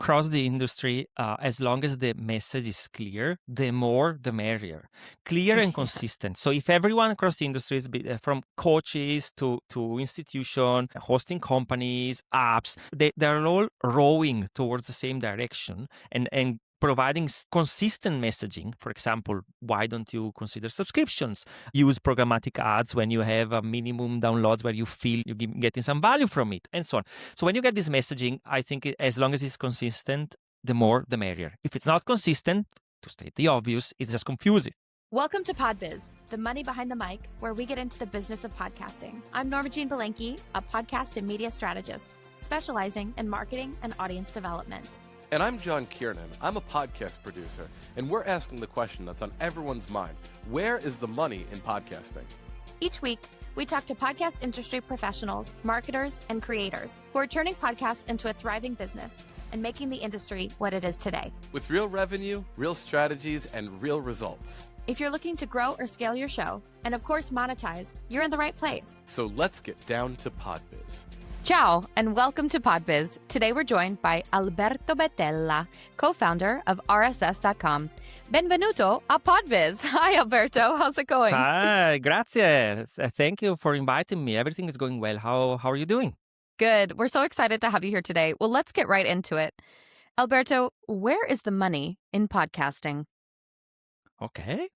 across the industry, as long as the message is clear, the more the merrier. Clear and consistent. So if everyone across the industries, from coaches to institution, hosting companies, apps, they're all rowing towards the same direction and providing consistent messaging. For example, why don't you consider subscriptions? Use programmatic ads when you have a minimum downloads where you feel you're getting some value from it, and so on. So when you get this messaging, I think as long as it's consistent, the more the merrier. If it's not consistent, to state the obvious, it's just confusing. Welcome to PodBiz, the money behind the mic, where we get into the business of podcasting. I'm Norma Jean Belenke, a podcast and media strategist, specializing in marketing and audience development. And I'm John Kiernan. I'm a podcast producer, and we're asking the question that's on everyone's mind. Where is the money in podcasting? Each week, we talk to podcast industry professionals, marketers, and creators who are turning podcasts into a thriving business and making the industry what it is today. With real revenue, real strategies, and real results. If you're looking to grow or scale your show, and of course monetize, you're in the right place. So let's get down to PodBiz. Ciao, and welcome to PodBiz. Today we're joined by Alberto Betella, co-founder of RSS.com. Benvenuto a PodBiz. Hi, Alberto. How's it going? Hi, grazie. Thank you for inviting me. Everything is going well. How are you doing? Good. We're so excited to have you here today. Well, let's get right into it. Alberto, where is the money in podcasting? Okay.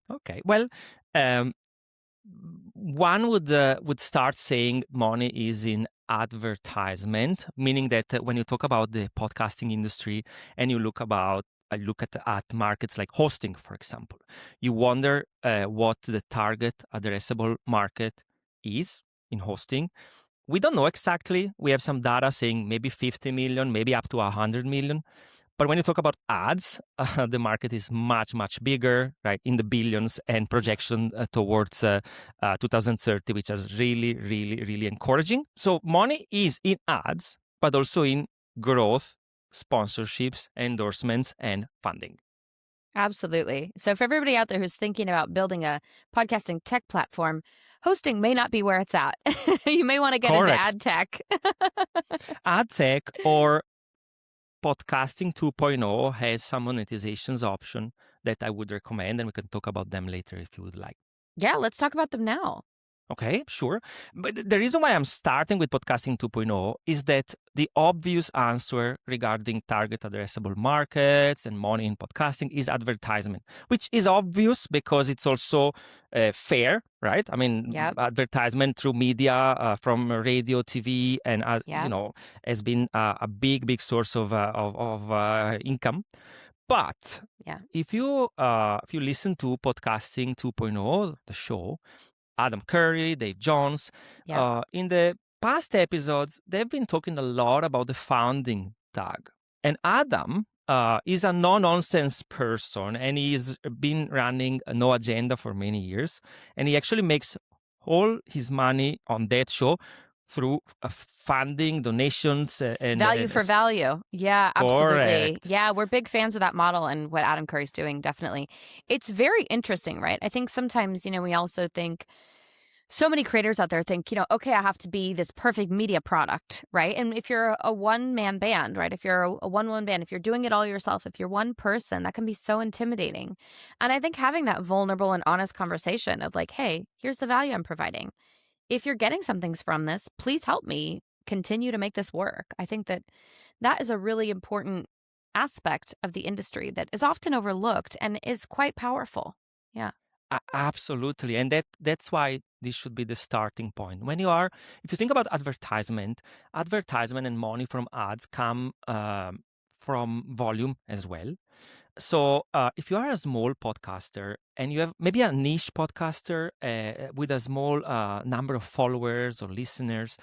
Well, one would start saying money is in advertisement, meaning that when you talk about the podcasting industry and you look at markets like hosting, for example, you wonder what the target addressable market is in hosting. We don't know exactly. We have some data saying maybe 50 million, maybe up to 100 million. But when you talk about ads, the market is much, much bigger, right, in the billions, and projection towards 2030, which is really, really, really encouraging. So money is in ads, but also in growth, sponsorships, endorsements, and funding. Absolutely. So for everybody out there who's thinking about building a podcasting tech platform, hosting may not be where it's at. You may want to get into ad tech. Ad tech or Podcasting 2.0 has some monetizations option that I would recommend, and we can talk about them later if you would like. Yeah, let's talk about them now. Okay, sure. But the reason why I'm starting with Podcasting 2.0 is that the obvious answer regarding target addressable markets and money in podcasting is advertisement, which is obvious because it's also fair, right? I mean, advertisement through media, from radio, TV, and has been a big source of income. But if you listen to Podcasting 2.0, the show, Adam Curry, Dave Jones, in the past episodes, they've been talking a lot about the founding tag. And Adam is a no-nonsense person, and he's been running No Agenda for many years. And he actually makes all his money on that show through funding, donations, and value for value. Yeah, absolutely. Correct. Yeah, we're big fans of that model and what Adam Curry's doing, definitely. It's very interesting, right? I think sometimes, we also think, so many creators out there think, okay, I have to be this perfect media product, right? And if you're a one-man band, right? If you're a one-woman band, if you're doing it all yourself, if you're one person, that can be so intimidating. And I think having that vulnerable and honest conversation of like, hey, here's the value I'm providing. If you're getting some things from this, please help me continue to make this work. I think that is a really important aspect of the industry that is often overlooked and is quite powerful. Yeah. Absolutely. And that's why this should be the starting point. If you think about advertisement and money from ads come from volume as well. So if you are a small podcaster and you have maybe a niche podcaster with a small number of followers or listeners,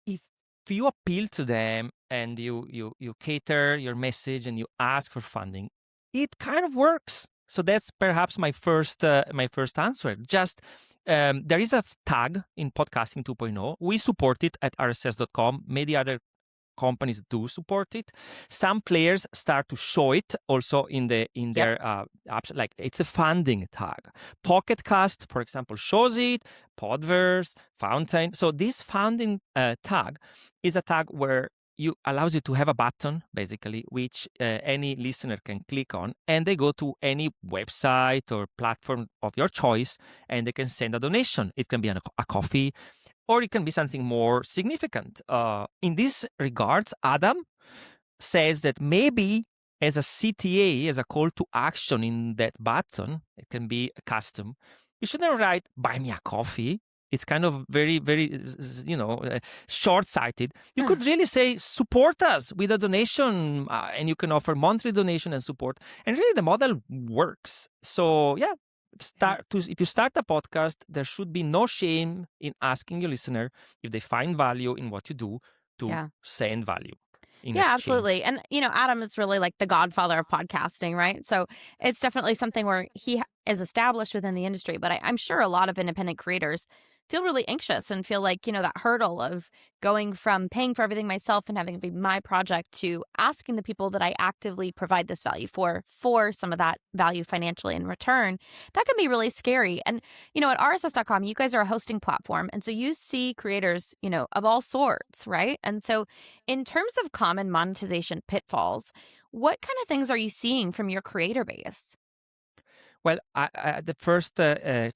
if you appeal to them and you cater your message and you ask for funding, it kind of works. So that's perhaps my first answer. Just there is a tag in Podcasting 2.0. We support it at RSS.com. Many other companies do support it. Some players start to show it also in their apps. Like it's a funding tag. Pocket Cast, for example, shows it. Podverse, Fountain. So this funding tag is a tag where allows you to have a button, basically, which any listener can click on, and they go to any website or platform of your choice, and they can send a donation. It can be a coffee, or it can be something more significant. In this regards, Adam says that maybe as a CTA, as a call to action in that button, it can be a custom. You shouldn't write "buy me a coffee." It's kind of very, very, short-sighted. You could really say, support us with a donation, and you can offer monthly donation and support. And really, the model works. So, yeah, if you start a podcast, there should be no shame in asking your listener if they find value in what you do to send value. Yeah, absolutely. And, Adam is really like the godfather of podcasting, right? So it's definitely something where he is established within the industry. But I'm sure a lot of independent creators feel really anxious and feel like, that hurdle of going from paying for everything myself and having it be my project to asking the people that I actively provide this value for some of that value financially in return. That can be really scary. And, at RSS.com, you guys are a hosting platform. And so you see creators, of all sorts, right? And so in terms of common monetization pitfalls, what kind of things are you seeing from your creator base? Well, the first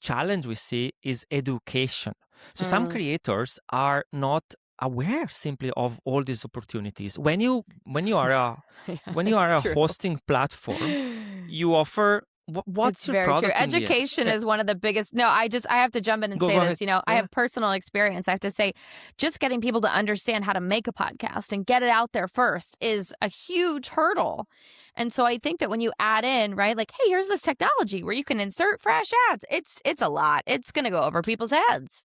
challenge we see is education. So some creators are not aware simply of all these opportunities. When you are a hosting platform, you offer what's your product? It's very true. Education is one of the biggest. No, I have to jump in and say this. I have personal experience. I have to say, just getting people to understand how to make a podcast and get it out there first is a huge hurdle. And so I think that when you add in, right, like, hey, here's this technology where you can insert fresh ads, it's a lot. It's going to go over people's heads.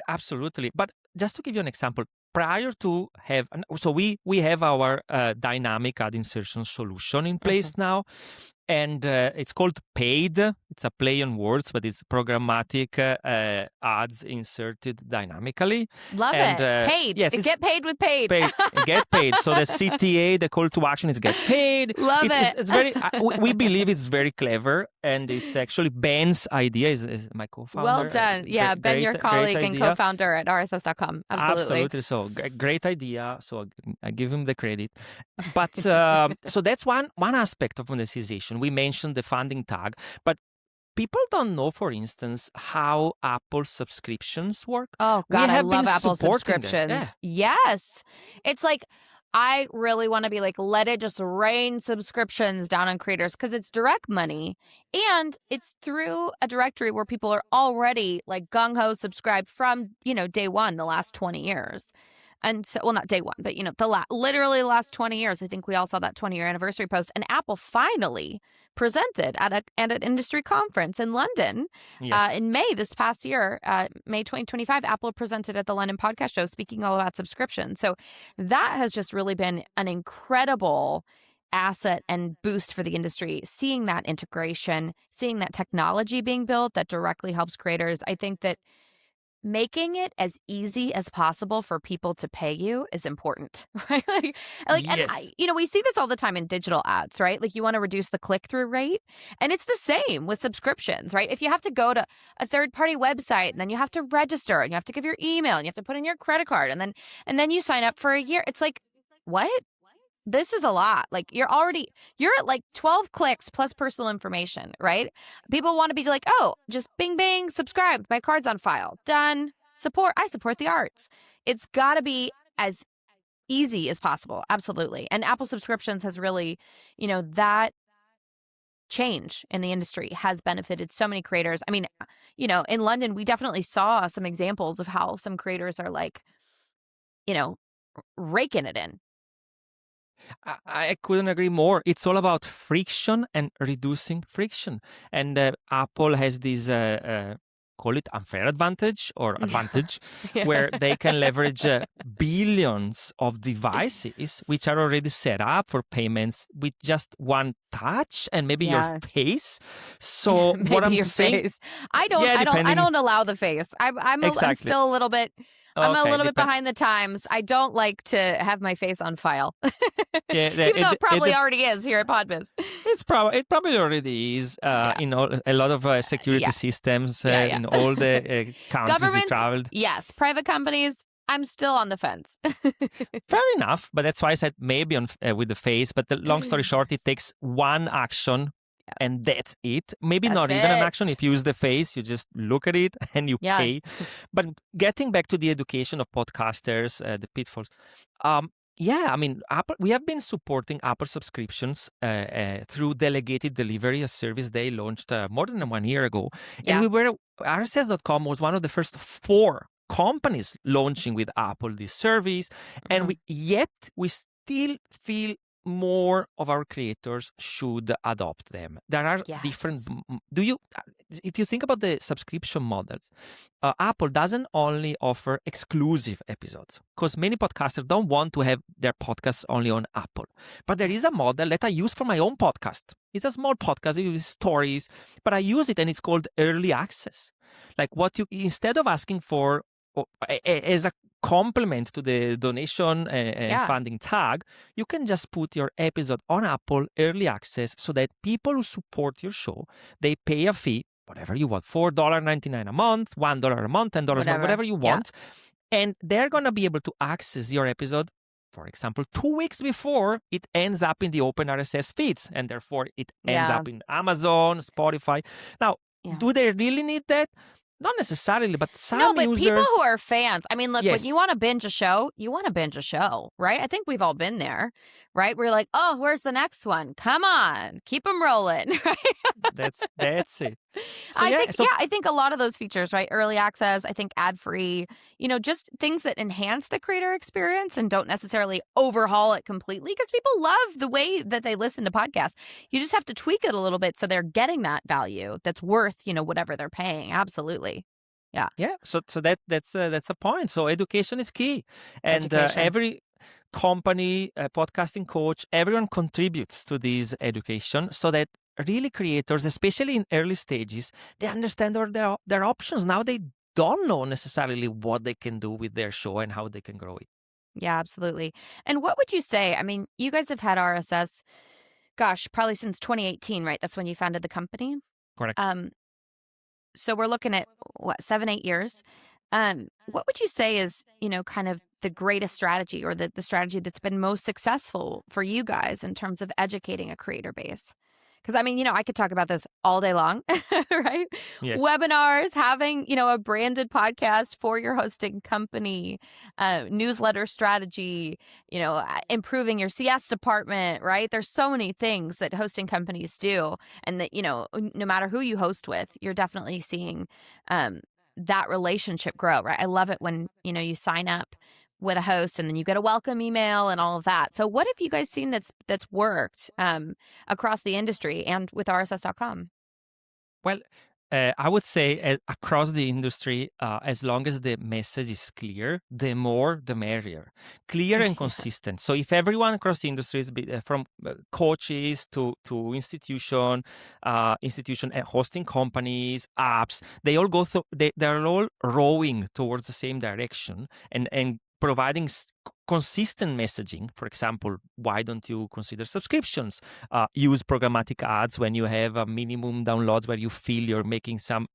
Absolutely. But just to give you an example, prior to we have our dynamic ad insertion solution in place now. And it's called paid. It's a play on words, but it's programmatic ads inserted dynamically. Love it. Paid. Yes, get paid with paid. Get paid. So the CTA, the call to action is get paid. Love it. It's very. We believe it's very clever, and it's actually Ben's idea. Is my co-founder. Well done. Yeah, Ben, your colleague and co-founder at RSS.com. Absolutely. So great idea. So I give him the credit. But so that's one aspect of monetization. We mentioned the funding tag, but people don't know, for instance, how Apple subscriptions work. Oh, God, I love Apple subscriptions. Yeah. Yes. It's like, I really want to be like, let it just rain subscriptions down on creators because it's direct money. And it's through a directory where people are already like gung-ho subscribed from, day one, the last 20 years. And so, well, not day one, but, literally the last 20 years. I think we all saw that 20-year anniversary post. And Apple finally presented at an industry conference in London in May this past year, May 2025. Apple presented at the London Podcast Show speaking all about subscription. So that has just really been an incredible asset and boost for the industry, seeing that integration, seeing that technology being built that directly helps creators. I think that making it as easy as possible for people to pay you is important, right? And we see this all the time in digital ads, right? Like you want to reduce the click-through rate, and it's the same with subscriptions, right? If you have to go to a third-party website and then you have to register and you have to give your email and you have to put in your credit card and then you sign up for a year, it's like, what? This is a lot. Like you're at like 12 clicks plus personal information, right? People want to be like, oh, just bing, bing, subscribed. My card's on file. Done. I support the arts. It's got to be as easy as possible. Absolutely. And Apple subscriptions has really, that change in the industry has benefited so many creators. I mean, in London, we definitely saw some examples of how some creators are like, raking it in. I couldn't agree more. It's all about friction and reducing friction. And Apple has this, call it unfair advantage or advantage, where they can leverage billions of devices which are already set up for payments with just one touch and maybe your face. So what I'm saying, face. I don't allow the face. I'm still a little bit. I'm a little bit behind the times. I don't like to have my face on file, even though it probably already is here at PodBiz. It probably already is. A lot of security systems in all the countries you traveled. Yes, private companies. I'm still on the fence. Fair enough, but that's why I said maybe on with the face. But the long story short, it takes one action, and that's it. Maybe That's not even an it. action. If you use the face, you just look at it and you Yeah. pay. But getting back to the education of podcasters, the pitfalls. Yeah, I mean, Apple. We have been supporting Apple subscriptions through delegated delivery, a service they launched more than 1 year ago, and RSS.com was one of the first 4 companies launching with Apple this service, and we still feel more of our creators should adopt them. There are different. If you think about the subscription models, Apple doesn't only offer exclusive episodes, because many podcasters don't want to have their podcasts only on Apple. But there is a model that I use for my own podcast. It's a small podcast, it uses stories, but I use it and it's called early access. Like instead of asking for as a complement to the donation and funding tag, you can just put your episode on Apple early access so that people who support your show, they pay a fee, whatever you want, $4.99 a month, $1 a month, $10 a month, whatever you want. And they're going to be able to access your episode, for example, 2 weeks before it ends up in the open RSS feeds. And therefore, it ends up in Amazon, Spotify. Now, do they really need that? Not necessarily, but some users... people who are fans, I mean, look, when you want to binge a show, you want to binge a show, right? I think we've all been there, right? We're like, oh, where's the next one? Come on, keep them rolling, right? That's it. So, I think a lot of those features, right? Early access, I think ad-free, just things that enhance the creator experience and don't necessarily overhaul it completely, because people love the way that they listen to podcasts. You just have to tweak it a little bit so they're getting that value that's worth, whatever they're paying. Absolutely. Yeah. Yeah. So that's a point. So education is key. And every company, podcasting coach, everyone contributes to this education so that really creators, especially in early stages, they understand their options. Now they don't know necessarily what they can do with their show and how they can grow it. Yeah, absolutely. And what would you say? I mean, you guys have had RSS, gosh, probably since 2018, right? That's when you founded the company. Correct. So we're looking at 7-8 years. What would you say is, kind of the greatest strategy, or the strategy that's been most successful for you guys in terms of educating a creator base? Because, I mean, I could talk about this all day long, right? Yes. Webinars, having, a branded podcast for your hosting company, newsletter strategy, improving your CS department, right? There's so many things that hosting companies do. And that, no matter who you host with, you're definitely seeing that relationship grow, right? I love it when, you sign up with a host and then you get a welcome email and all of that. So what have you guys seen that's worked across the industry and with RSS.com? Well, I would say across the industry, as long as the message is clear, the more the merrier. Clear and consistent. So if everyone across the industry, from coaches to institution hosting companies, apps, they all go through. They're all rowing towards the same direction and providing consistent messaging. For example, why don't you consider subscriptions? Use programmatic ads when you have a minimum downloads where you feel you're getting some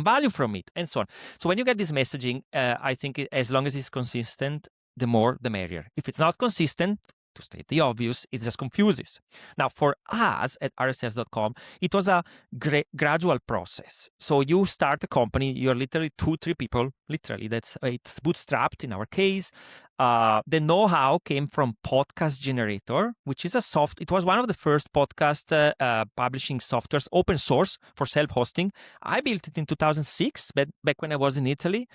value from it, and so on. So when you get this messaging, I think as long as it's consistent, the more the merrier. If it's not consistent, to state the obvious, it just confuses. Now, for us at RSS.com, it was a gradual process. So you start a company, you're literally 2-3 people, literally, it's bootstrapped in our case. The know-how came from Podcast Generator, which is it was one of the first podcast publishing softwares, open source for self-hosting. I built it in 2006, back when I was in Italy.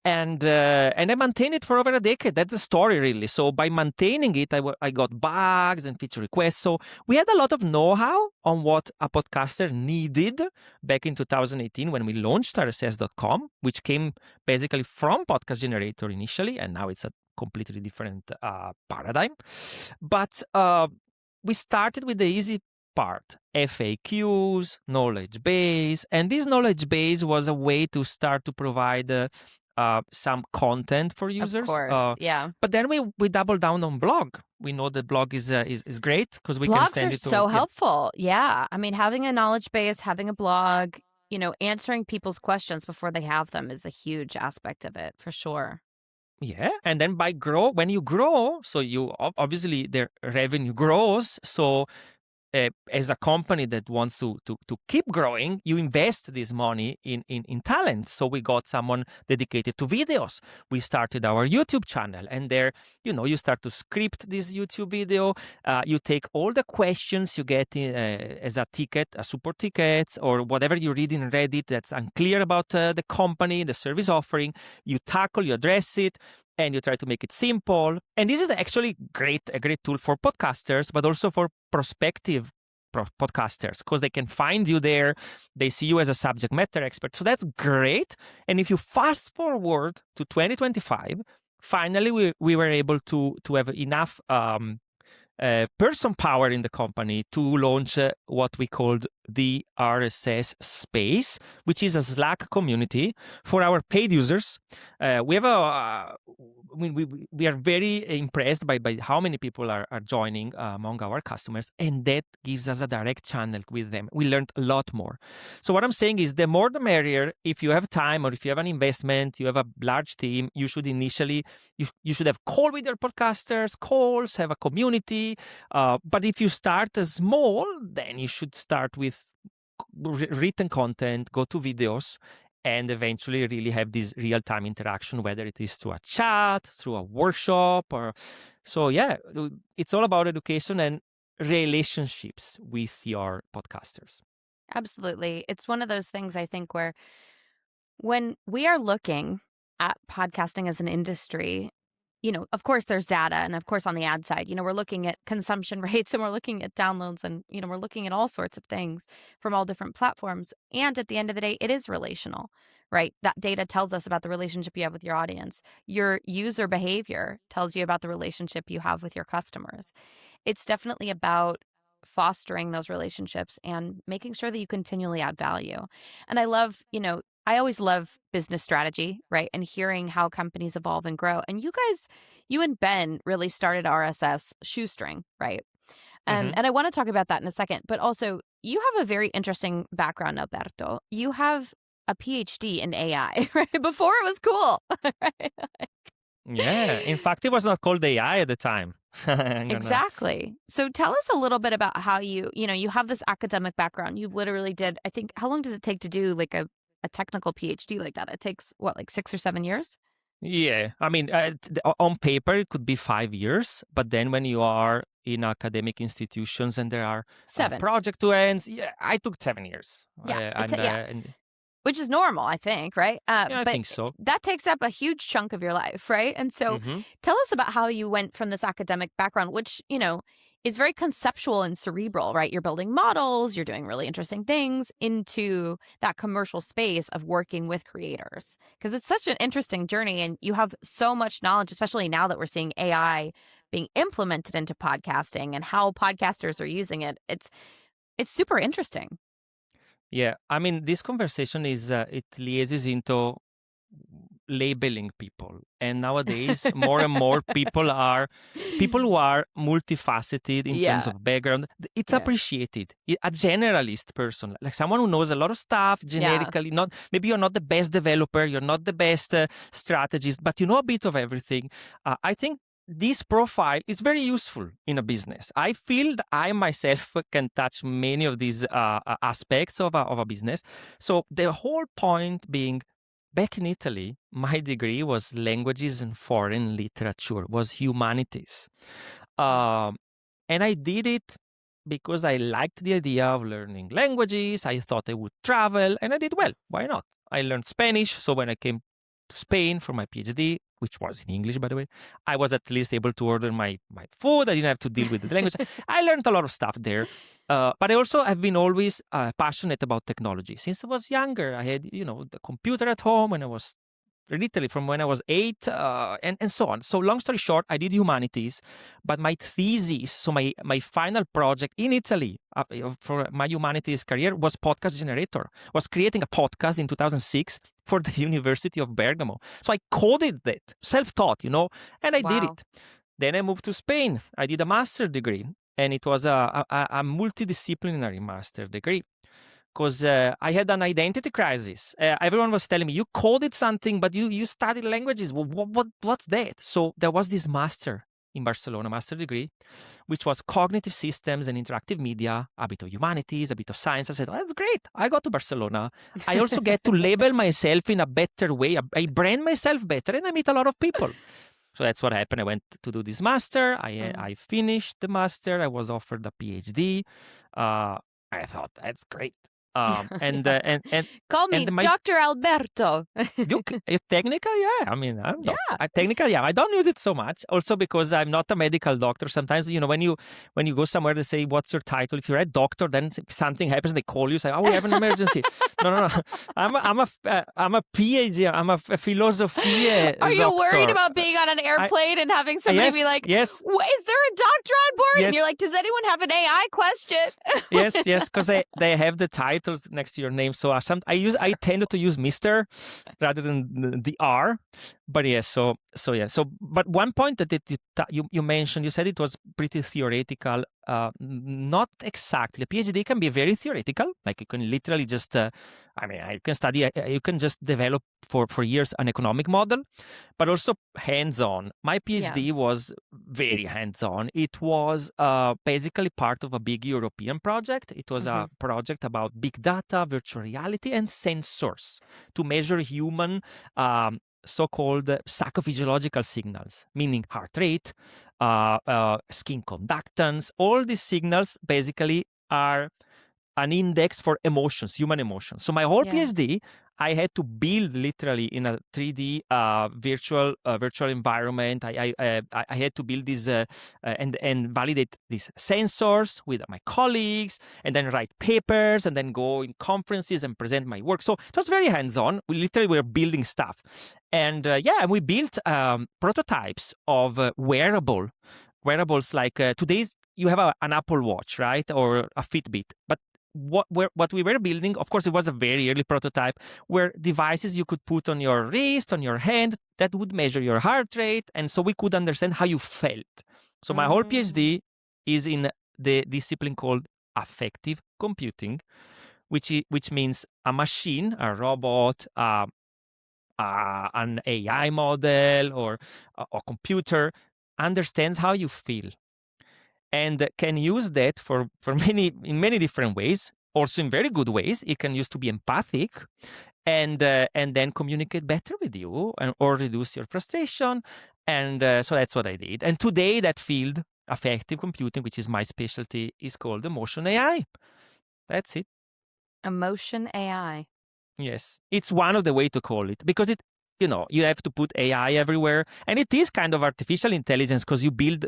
And I maintained it for over a decade. That's the story, really. So by maintaining it, I got bugs and feature requests. So we had a lot of know-how on what a podcaster needed back in 2018 when we launched RSS.com, which came basically from Podcast Generator initially, and now it's a completely different paradigm. But we started with the easy part, FAQs, knowledge base, and this knowledge base was a way to start to provide some content for users. Of course, yeah. But then we double down on blog. We know that blog is great because we can send it to... Blogs are so helpful. Yeah. I mean, having a knowledge base, having a blog, answering people's questions before they have them is a huge aspect of it, for sure. Yeah, and then when you grow, so you obviously their revenue grows. So as a company that wants to keep growing, you invest this money in talent. So we got someone dedicated to videos. We started our YouTube channel, and there, you start to script this YouTube video. You take all the questions you get as a ticket, a support ticket, or whatever you read in Reddit that's unclear about the company, the service offering. You tackle, you address it, and you try to make it simple. And this is actually a great tool for podcasters, but also for prospective podcasters, because they can find you there. They see you as a subject matter expert. So that's great. And if you fast forward to 2025, finally we were able to have enough person power in the company to launch what we called the RSS space, which is a Slack community for our paid users. We are very impressed by how many people are joining among our customers, and that gives us a direct channel with them. We learned a lot more. So what I'm saying is, the more the merrier. If you have time, or if you have an investment, you have a large team, you should initially you should have call with your podcasters, calls, have a community. But if you start small, then you should start with written content, go to videos, and eventually really have this real-time interaction, whether it is through a chat, through a workshop, or so. Yeah, it's all about education and relationships with your podcasters. Absolutely. It's one of those things, I think, where when we are looking at podcasting as an industry, of course there's data, and of course on the ad side, we're looking at consumption rates, and we're looking at downloads, and we're looking at all sorts of things from all different platforms. And at the end of the day, it is relational, right? That data tells us about the relationship you have with your audience. Your user behavior tells you about the relationship you have with your customers. It's definitely about fostering those relationships and making sure that you continually add value. And I always love business strategy, right? And hearing how companies evolve and grow. And you and Ben really started RSS shoestring, right? Mm-hmm. And I want to talk about that in a second. But also, you have a very interesting background, Alberto. You have a PhD in AI, right? Before it was cool. Right? Yeah. In fact, it was not called AI at the time. Exactly. So tell us a little bit about how you have this academic background. You literally did, I think, how long does it take to do like a technical PhD like that? It takes like 6 or 7 years? Yeah, I mean, on paper it could be 5 years, but then when you are in academic institutions and there are 7. project to ends, yeah, I took 7 years. Yeah, And which is normal, I think, right? I But think so. that takes up a huge chunk of your life, right? And so Mhm. tell us about how you went from this academic background, which, is very conceptual and cerebral, right? You're building models, you're doing really interesting things, into that commercial space of working with creators. Because it's such an interesting journey, and you have so much knowledge, especially now that we're seeing AI being implemented into podcasting and how podcasters are using it. It's super interesting. Yeah, I mean, this conversation it liaises into labeling people, and nowadays more and more people who are multifaceted in terms Yeah. of background. It's Yeah. appreciated. A generalist person, like someone who knows a lot of stuff generically. Not maybe you're not the best developer, you're not the best strategist, but you know a bit of everything. I think this profile is very useful in a business. I feel that I myself can touch many of these aspects of a business. So the whole point being, back in Italy, my degree was languages and foreign literature, was humanities. And I did it because I liked the idea of learning languages. I thought I would travel, and I did well. Why not? I learned Spanish, so when I came to Spain for my PhD, which was in English, by the way, I was at least able to order my food. I didn't have to deal with the language. I learned a lot of stuff there. But I also have been always passionate about technology. Since I was younger, I had, the computer at home when I was literally from when I was 8, and so on. So long story short, I did humanities, but my thesis, so my final project in Italy for my humanities career was podcast generator, was creating a podcast in 2006 for the University of Bergamo. So I coded that, self-taught, and I did it. Then I moved to Spain. I did a master's degree, and it was a multidisciplinary master's degree. because I had an identity crisis. Everyone was telling me, you coded something, but you studied languages. What's that? So there was this master in Barcelona, master degree, which was cognitive systems and interactive media, a bit of humanities, a bit of science. I said, that's great. I got to Barcelona. I also get to label myself in a better way. I brand myself better, and I meet a lot of people. So that's what happened. I went to do this master. I finished the master. I was offered a PhD. I thought, that's great. And Call me Dr. Alberto. Technically, yeah. I mean, technically, yeah. I don't use it so much. Also because I'm not a medical doctor. Sometimes, when you go somewhere, they say, "What's your title?" If you're a doctor, then something happens, they call you, say, "Oh, we have an emergency." No. I'm a PhD. I'm a philosophy. Are you worried about being on an airplane and having somebody be like, "Yes, is there a doctor on board?" Yes. And you're like, "Does anyone have an AI question?" yes, because they have the titles next to your name. So I tend to use Mr. rather than the R. But yes, but one point that you mentioned, you said it was pretty theoretical. Not exactly. A PhD can be very theoretical. Like you can literally just, you can study, you can just develop for years an economic model, but also hands-on. My PhD was very hands-on. It was basically part of a big European project. It was a project about big data, virtual reality, and sensors to measure human so-called psychophysiological signals, meaning heart rate, skin conductance. All these signals basically are an index for emotions, human emotions. So my whole PhD, I had to build literally in a 3D virtual environment. I had to build these and validate these sensors with my colleagues, and then write papers, and then go in conferences and present my work. So it was very hands-on. We literally were building stuff, and we built prototypes of wearables like today's. You have an Apple Watch, right, or a Fitbit, but what we were building, of course, it was a very early prototype, were devices you could put on your wrist, on your hand, that would measure your heart rate, and so we could understand how you felt. So my whole PhD is in the discipline called affective computing, which means a machine, a robot, an AI model, or a computer understands how you feel, and can use that for many different ways. Also in very good ways. It can use to be empathic, and then communicate better with you, or reduce your frustration. And so that's what I did. And today that field, affective computing, which is my specialty, is called emotion AI. That's it. Emotion AI. Yes, it's one of the way to call it, because you have to put AI everywhere, and it is kind of artificial intelligence, because you build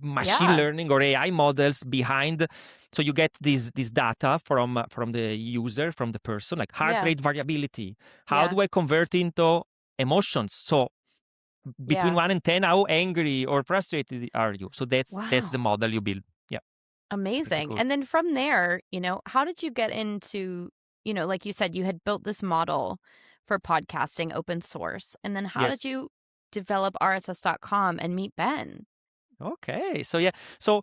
machine learning or AI models behind, so you get this data from the user, from the person, like heart rate variability. How do I convert into emotions? So between 1 and 10, how angry or frustrated are you? So that's the model you build. Yeah, amazing. Cool. And then from there, how did you get into, like you said, you had built this model for podcasting, open source. And then how did you develop RSS.com and meet Ben? Okay. So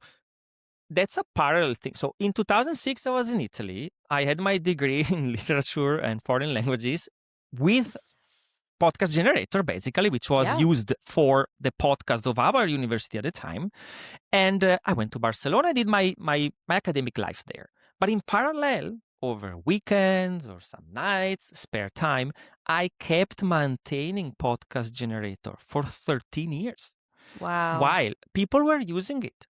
that's a parallel thing. So in 2006, I was in Italy. I had my degree in literature and foreign languages with podcast generator, basically, which was used for the podcast of our university at the time. And I went to Barcelona. I did my academic life there. But in parallel, over weekends or some nights, spare time, I kept maintaining podcast generator for 13 years. Wow. While people were using it.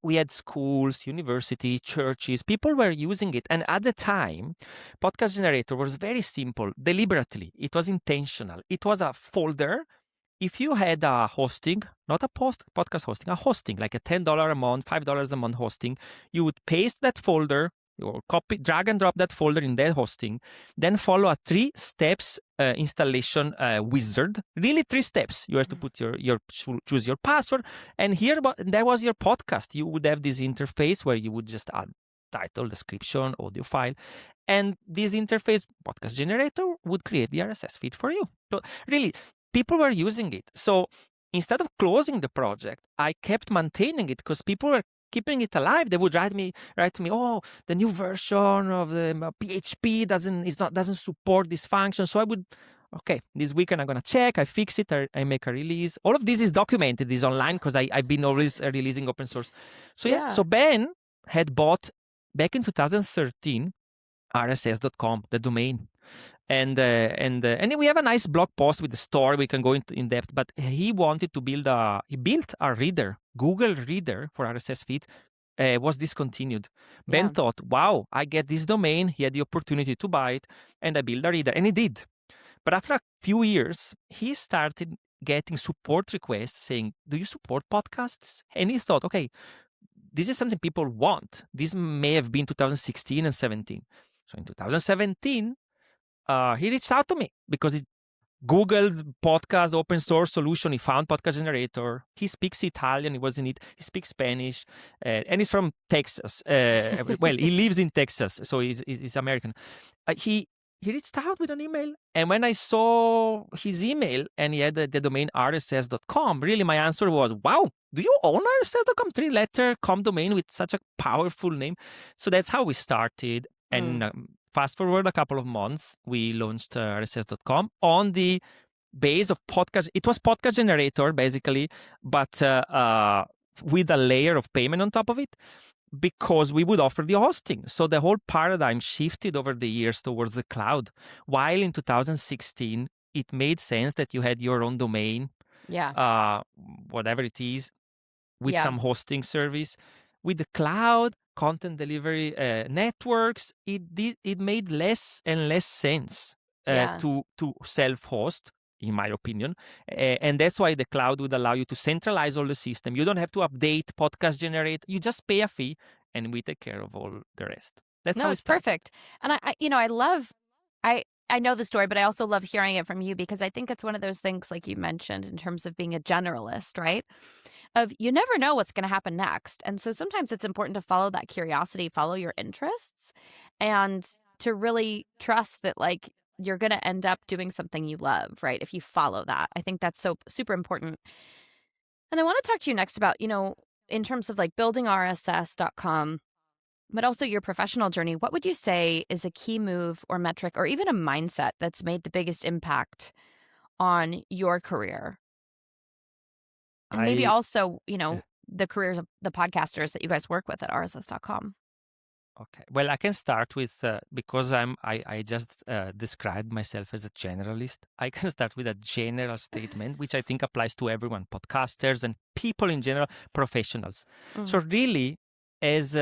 We had schools, university, churches, people were using it. And at the time, podcast generator was very simple, deliberately. It was intentional. It was a folder. If you had a hosting, not a podcast hosting, a hosting, like a $10 a month, $5 a month hosting, you would paste that folder, or copy, drag and drop that folder in that hosting, then follow a 3 steps installation wizard. Really 3 steps. You have to put choose your password, and that was your podcast. You would have this interface where you would just add title, description, audio file, and this interface, podcast generator, would create the RSS feed for you. So really, people were using it. So instead of closing the project, I kept maintaining it, because people were keeping it alive. They would write to me, oh, the new version of the PHP doesn't support this function. So I would, okay, this weekend I'm gonna check, I fix it, I make a release. All of this is documented, is online, because I've been always releasing open source. So yeah, so Ben had bought back in 2013 rss.com, the domain. And we have a nice blog post with the story. We can go into in depth, but he wanted to build he built a reader, Google Reader for RSS feeds. Was discontinued. Ben thought, wow, I get this domain. He had the opportunity to buy it, and I built a reader, and he did. But after a few years, he started getting support requests saying, do you support podcasts? And he thought, okay, this is something people want. This may have been 2016 and 17. So in 2017, he reached out to me because he Googled podcast open source solution. He found Podcast Generator. He speaks Italian. He was in it. He speaks Spanish, and he's from Texas. Well, he lives in Texas, so he's American. He reached out with an email, and when I saw his email and he had the domain rss.com, really my answer was, wow, do you own rss.com? 3-letter com domain with such a powerful name. So that's how we started. And fast forward a couple of months, we launched rss.com on the base of podcast. It was Podcast Generator, basically, but with a layer of payment on top of it, because we would offer the hosting. So the whole paradigm shifted over the years towards the cloud. While in 2016, it made sense that you had your own domain, whatever it is, with some hosting service. With the cloud, content delivery networks, it made less and less sense to self-host, in my opinion. And that's why the cloud would allow you to centralize all the system. You don't have to update Podcast Generate. You just pay a fee, and we take care of all the rest. That's how it's perfect. And I know the story, but I also love hearing it from you, because I think it's one of those things, like you mentioned, in terms of being a generalist, right? Of you never know what's going to happen next. And so sometimes it's important to follow that curiosity, follow your interests, and to really trust that, like, you're going to end up doing something you love, right? If you follow that. I think that's so super important. And I want to talk to you next about, in terms of like building rss.com, but also your professional journey. What would you say is a key move or metric or even a mindset that's made the biggest impact on your career? And maybe also, the careers of the podcasters that you guys work with at rss.com. Okay. Well, I can start with, because I just described myself as a generalist. I can start with a general statement, which I think applies to everyone, podcasters and people in general, professionals. So really, as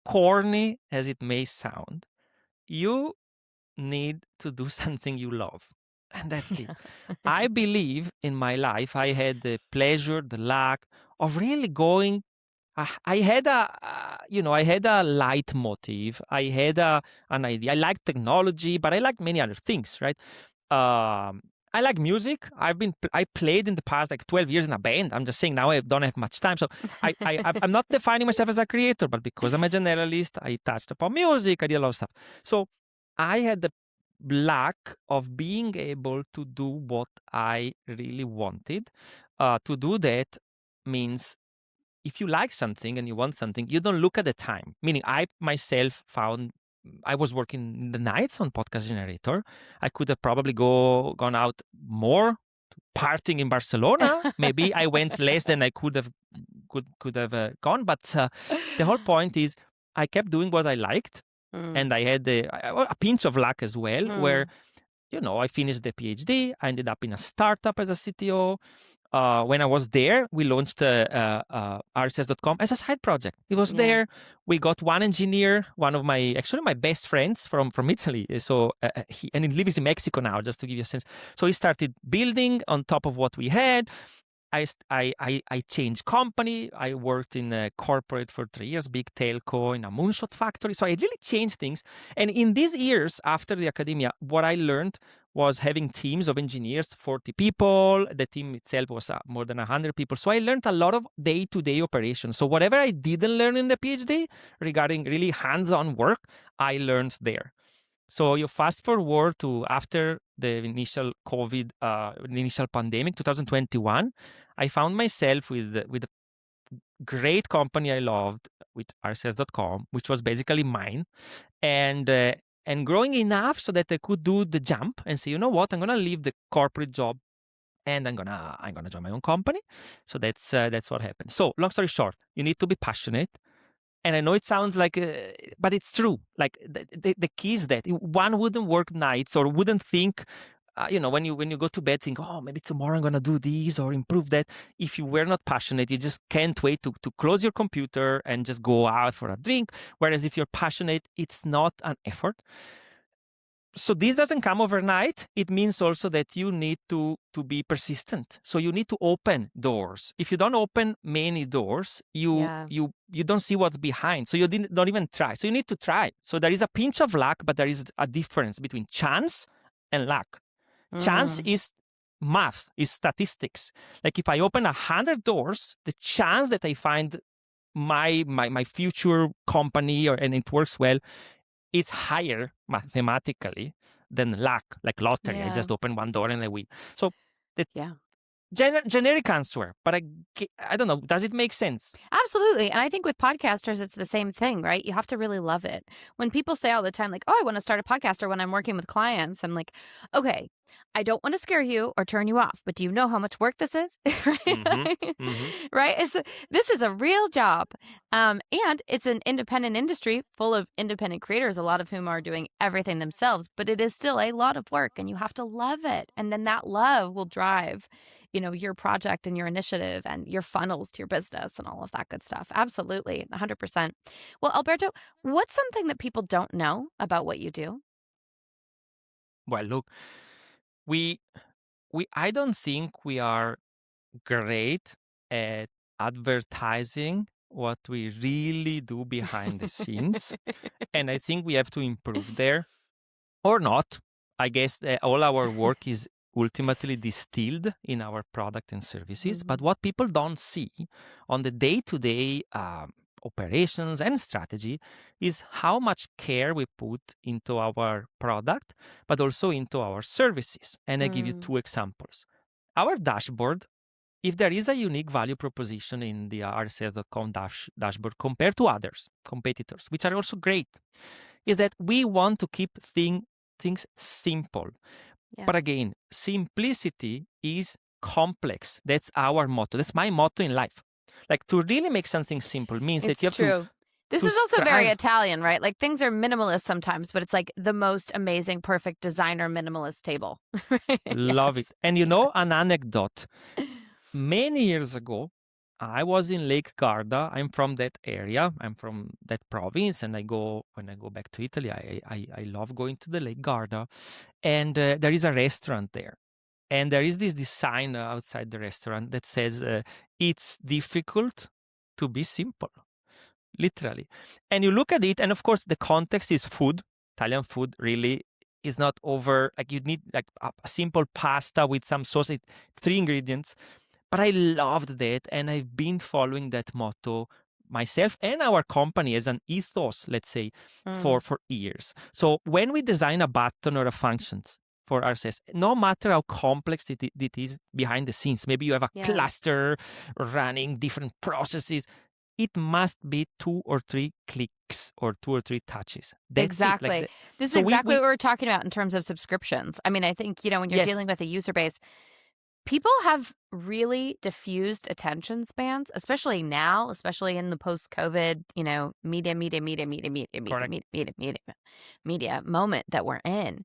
corny as it may sound, you need to do something you love. And that's it. I believe in my life, I had the pleasure, the luck of really going. I had a leitmotiv. I had an idea. I like technology, but I like many other things, right? I like music. I played in the past like 12 years in a band. I'm just saying now I don't have much time. So I'm not defining myself as a creator, but because I'm a generalist, I touched upon music. I did a lot of stuff. So I had the luck of being able to do what I really wanted. To do that means if you like something and you want something, you don't look at the time. Meaning I myself found I was working in the nights on Podcast Generator. I could have probably gone out more, partying in Barcelona. Maybe I went less than I could have gone. But the whole point is I kept doing what I liked. And I had a pinch of luck as well, where, I finished the PhD. I ended up in a startup as a CTO. When I was there, we launched rss.com as a side project. It was there. We got one engineer, one of my best friends from Italy. So he lives in Mexico now, just to give you a sense. So he started building on top of what we had. I changed company. I worked in a corporate for 3 years, big telco, in a moonshot factory. So I really changed things. And in these years after the academia, what I learned was having teams of engineers, 40 people. The team itself was more than 100 people. So I learned a lot of day-to-day operations. So whatever I didn't learn in the PhD regarding really hands-on work, I learned there. So you fast forward to after the initial COVID, initial pandemic, 2021, I found myself with great company I loved with RSS.com, which was basically mine, and growing enough so that I could do the jump and say, you know what, I'm gonna leave the corporate job and I'm gonna join my own company. So that's what happened. So long story short, you need to be passionate. And I know it sounds like, but it's true. Like the key is that one wouldn't work nights or wouldn't think, when you go to bed, think, oh, maybe tomorrow I'm gonna do this or improve that. If you were not passionate, you just can't wait to close your computer and just go out for a drink. Whereas if you're passionate, it's not an effort. So this doesn't come overnight. It means also that you need to be persistent. So you need to open doors. If you don't open many doors, you don't see what's behind. So you don't even try. So you need to try. So there is a pinch of luck, but there is a difference between chance and luck. Chance is math, is statistics. Like if I open 100 doors, the chance that I find my future company and it works well, it's higher mathematically than luck, like lottery. I just open one door and I win. So the generic answer, but I don't know. Does it make sense? Absolutely. And I think with podcasters, it's the same thing, right? You have to really love it. When people say all the time, like, oh, I want to start a podcast, or when I'm working with clients, I'm like, okay, I don't want to scare you or turn you off, but do you know how much work this is? Right? This is a real job. And it's an independent industry full of independent creators, a lot of whom are doing everything themselves, but it is still a lot of work and you have to love it. And then that love will drive, your project and your initiative and your funnels to your business and all of that good stuff. Absolutely. 100%. Well, Alberto, what's something that people don't know about what you do? Well, look, I don't think we are great at advertising what we really do behind the scenes. And I think we have to improve there, or not. I guess all our work is ultimately distilled in our product and services. But what people don't see on the day-to-day operations and strategy is how much care we put into our product, but also into our services. And I give you two examples. Our dashboard, if there is a unique value proposition in the RSS.com dashboard compared to others, competitors, which are also great, is that we want to keep things simple. Yeah. But again, simplicity is complex. That's our motto. That's my motto in life. Like, to really make something simple means that you have to. This is also very Italian, right? Like, things are minimalist sometimes, but it's like the most amazing, perfect designer minimalist table. Love it. And an anecdote. Many years ago, I was in Lake Garda. I'm from that area. I'm from that province. And when I go back to Italy, I love going to the Lake Garda. And there is a restaurant there. And there is this sign outside the restaurant that says, it's difficult to be simple. Literally. And you look at it, and of course, the context is food. Italian food really is not over. Like, you need like a simple pasta with some sauce, 3 ingredients. But I loved that, and I've been following that motto myself and our company as an ethos, let's say, for years. So when we design a button or a function for RSS, no matter how complex it is behind the scenes, maybe you have a cluster running different processes, it must be 2 or 3 clicks or 2 or 3 touches. That's exactly. Like this is exactly what we're talking about in terms of subscriptions. I mean, I think, when you're dealing with a user base, people have really diffused attention spans, especially now, especially in the post-COVID, media moment that we're in.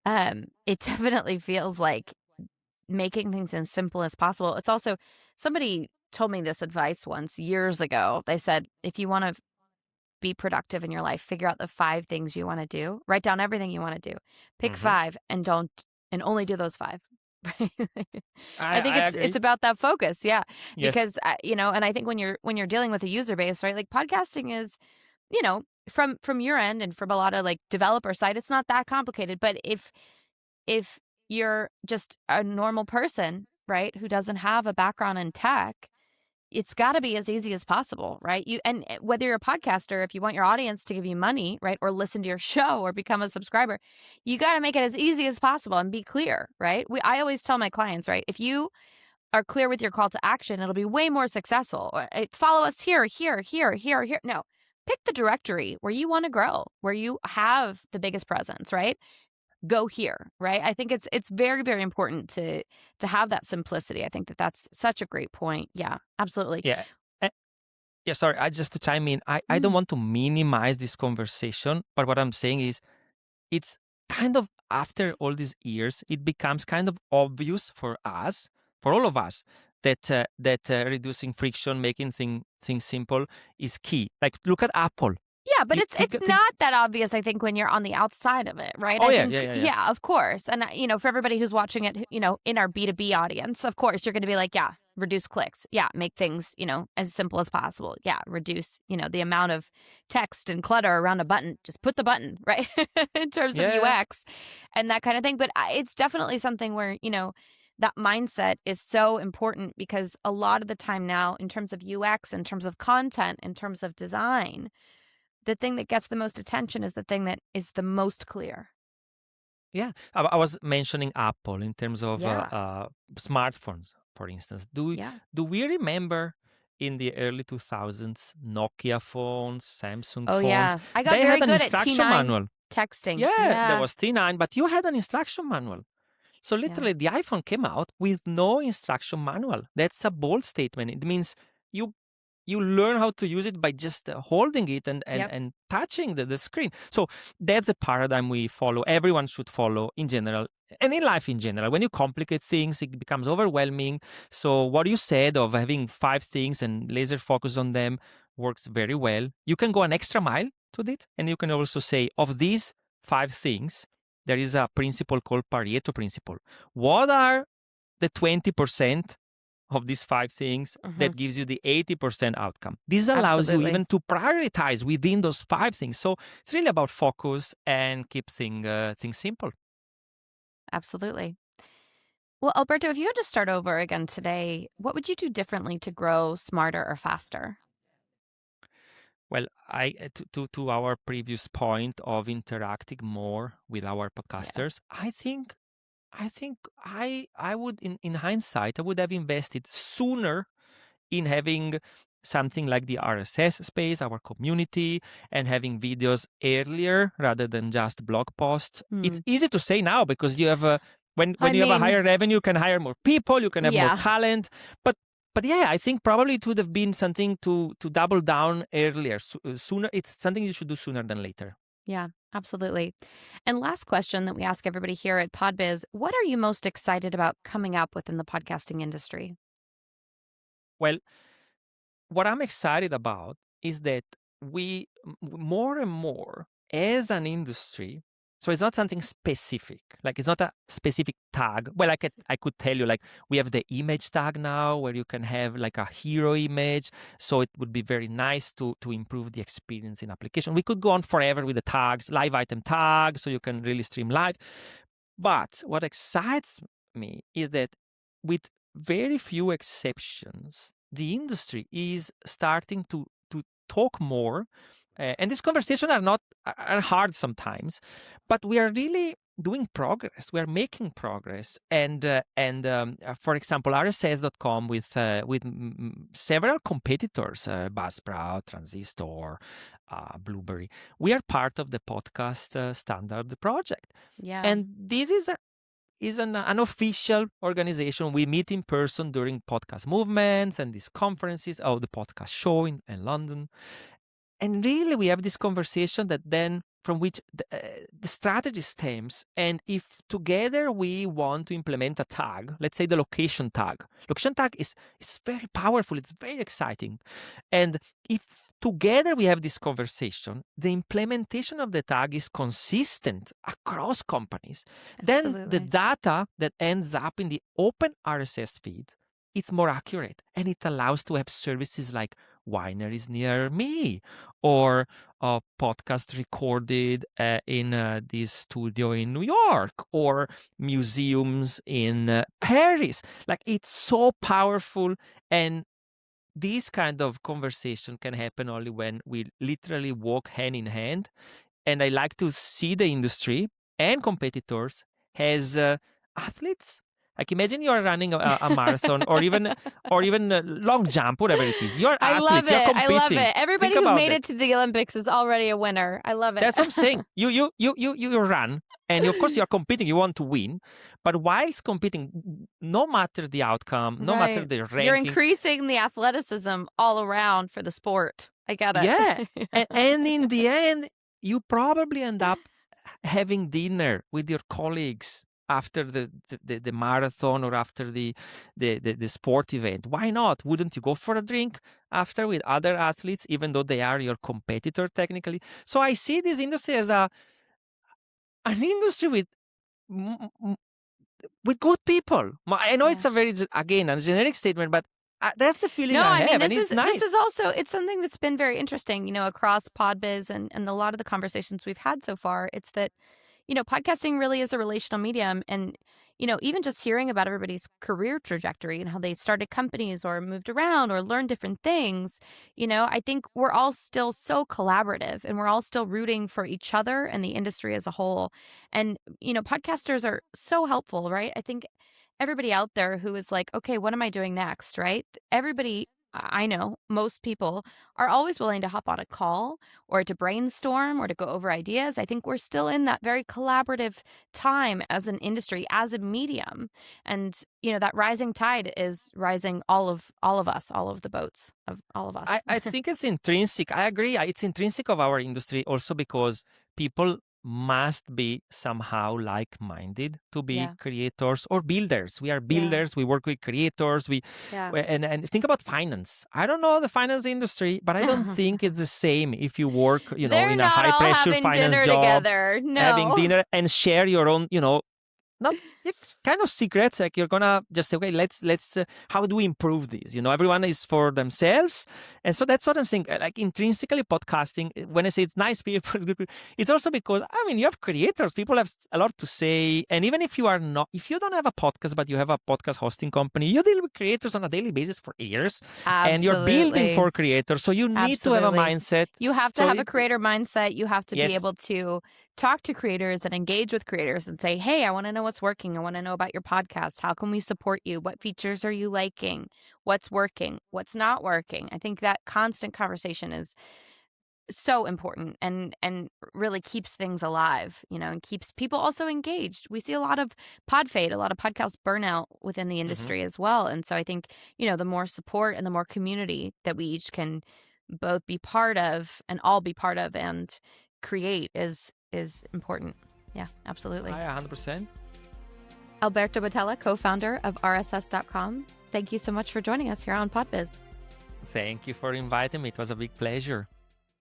It definitely feels like making things as simple as possible. It's also, somebody told me this advice once years ago. They said, if you want to be productive in your life, figure out the 5 things you want to do. Write down everything you want to do. Pick 5 and only do those 5. I think it's about that focus, because and I think when you're dealing with a user base, right, like podcasting is, from your end and from a lot of like developer side, it's not that complicated. But if you're just a normal person, right, who doesn't have a background in tech, it's got to be as easy as possible, right? And whether you're a podcaster, if you want your audience to give you money, right, or listen to your show or become a subscriber, you got to make it as easy as possible and be clear, right? I always tell my clients, right, if you are clear with your call to action, it'll be way more successful. Follow us here, here, here, here, here. No, pick the directory where you want to grow, where you have the biggest presence, right? Go here, right? I think it's very, very important to have that simplicity. I think that's such a great point. Yeah, absolutely. Yeah. Yeah, sorry, I just to chime in, I don't want to minimize this conversation, but what I'm saying is it's kind of after all these years, it becomes kind of obvious for us, for all of us, that reducing friction, making things simple is key. Like look at Apple. Yeah, but You it's not that obvious, I think, when you're on the outside of it, right? Oh, I yeah, think, yeah. of course. And, for everybody who's watching it, in our B2B audience, of course, you're going to be like, yeah, reduce clicks. Yeah, make things, as simple as possible. Yeah, reduce, the amount of text and clutter around a button. Just put the button, right? In terms of Yeah. UX and that kind of thing. But it's definitely something where, that mindset is so important because a lot of the time now, in terms of UX, in terms of content, in terms of design, the thing that gets the most attention is the thing that is the most clear. Yeah, I was mentioning Apple in terms of Yeah. smartphones, for instance. Yeah. Do we remember in the early 2000s Nokia phones, Samsung Oh, phones? yeah. I got They very had an good at instruction T9 manual. texting. Yeah, there Yeah. was T9, but you had an instruction manual. So Yeah. literally, the iPhone came out with no instruction manual. That's a bold statement. It means you learn how to use it by just holding it and Yep. and touching the screen. So that's the paradigm we follow. Everyone should follow in general. And in life in general, when you complicate things, it becomes overwhelming. So what you said of having 5 things and laser focus on them works very well. You can go an extra mile to it, and you can also say, of these 5 things, there is a principle called Pareto principle. What are the 20% of these 5 things that gives you the 80% outcome? This allows you Absolutely. even to prioritize within those 5 things. So it's really about focus and keep things simple. Absolutely. Well, Alberto, if you had to start over again today, what would you do differently to grow smarter or faster? Well, to our previous point of interacting more with our Yeah. podcasters, I would in hindsight I would have invested sooner in having something like the RSS space, our community, and having videos earlier rather than just blog posts. It's easy to say now because you have when you have a higher revenue, you can hire more people, you can have more talent. But yeah, I think probably it would have been something to double down earlier, sooner. It's something you should do sooner than later. Yeah, absolutely. And last question that we ask everybody here at PodBiz, what are you most excited about coming up within the podcasting industry? Well, what I'm excited about is that we more and more as an industry, so it's not something specific, like it's not a specific tag. Well, I could tell you, like, we have the image tag now where you can have like a hero image, so it would be very nice to improve the experience in application. We could go on forever with the tags, live item tag, so you can really stream live. But what excites me is that with very few exceptions, the industry is starting to talk more, and these conversations are hard sometimes, but we are really doing progress. We are making progress, and for example, RSS.com with several competitors, Buzzsprout, Transistor, Blueberry. We are part of the podcast standard project. Yeah. And this is an unofficial organization. We meet in person during podcast movements and these conferences, the podcast show in London. And really, we have this conversation that then from which the strategy stems. And if together we want to implement a tag, let's say the location tag is very powerful. It's very exciting. And if together we have this conversation, the implementation of the tag is consistent across companies, then the data that ends up in the open RSS feed, it's more accurate, and it allows to have services like wineries near me, or a podcast recorded in this studio in New York, or museums in Paris. Like, it's so powerful, and this kind of conversation can happen only when we literally walk hand in hand. And I like to see the industry and competitors as athletes Like imagine you are running a marathon or even a long jump, whatever it is. You're I love athletes, you're it. I love competing. it. Everybody Think who about made that. it to the Olympics is already a winner. I love it. That's what I'm saying. You run, and of course you're competing. You want to win, but whilst competing, no matter the outcome, no matter Right. the ranking, You're increasing the athleticism all around for the sport. I get it. yeah. And in the end, you probably end up having dinner with your colleagues after the marathon or after the sport event. Why not? Wouldn't you go for a drink after with other athletes, even though they are your competitor technically? So I see this industry as an industry with good people. I know Yeah. it's a very, again, a generic statement, but that's the feeling No, I I mean have, this and it's is nice. this is also it's something that's been very interesting, across PodBiz and a lot of the conversations we've had so far. It's that podcasting really is a relational medium, and even just hearing about everybody's career trajectory and how they started companies or moved around or learned different things, I think we're all still so collaborative, and we're all still rooting for each other and the industry as a whole. And podcasters are so helpful, right? I think everybody out there who is like, okay, what am I doing next, right? Everybody, I know most people are always willing to hop on a call or to brainstorm or to go over ideas. I think we're still in that very collaborative time as an industry, as a medium. And, that rising tide is rising all of us, all of the boats of all of us. I think it's intrinsic. I agree. It's intrinsic of our industry also because people must be somehow like-minded to be Yeah. creators or builders. We are builders. We work with creators. And think about finance. I don't know the finance industry, but I don't think it's the same if you work, They're in a not all high-pressure having finance dinner job, together. No. having dinner and share your own, not kind of secrets, like you're gonna just say, okay, let's how do we improve this? Everyone is for themselves, and so that's what I'm saying. Like intrinsically, podcasting. When I say it's nice people, it's good people, it's also because you have creators. People have a lot to say, and even if you don't have a podcast, but you have a podcast hosting company, you deal with creators on a daily basis for years, and you're building for creators. So you need to have a mindset. You have to have a creator mindset. You have to Yes. be able to talk to creators and engage with creators and say, hey, I want to know what's working. I want to know about your podcast. How can we support you? What features are you liking? What's working? What's not working? I think that constant conversation is so important and really keeps things alive, and keeps people also engaged. We see a lot of pod fade, a lot of podcast burnout within the industry as well. And so I think, the more support and the more community that we each can both be part of and all be part of and create is important. Yeah, absolutely. 100%. Alberto Betella, co-founder of RSS.com. Thank you so much for joining us here on PodBiz. Thank you for inviting me. It was a big pleasure.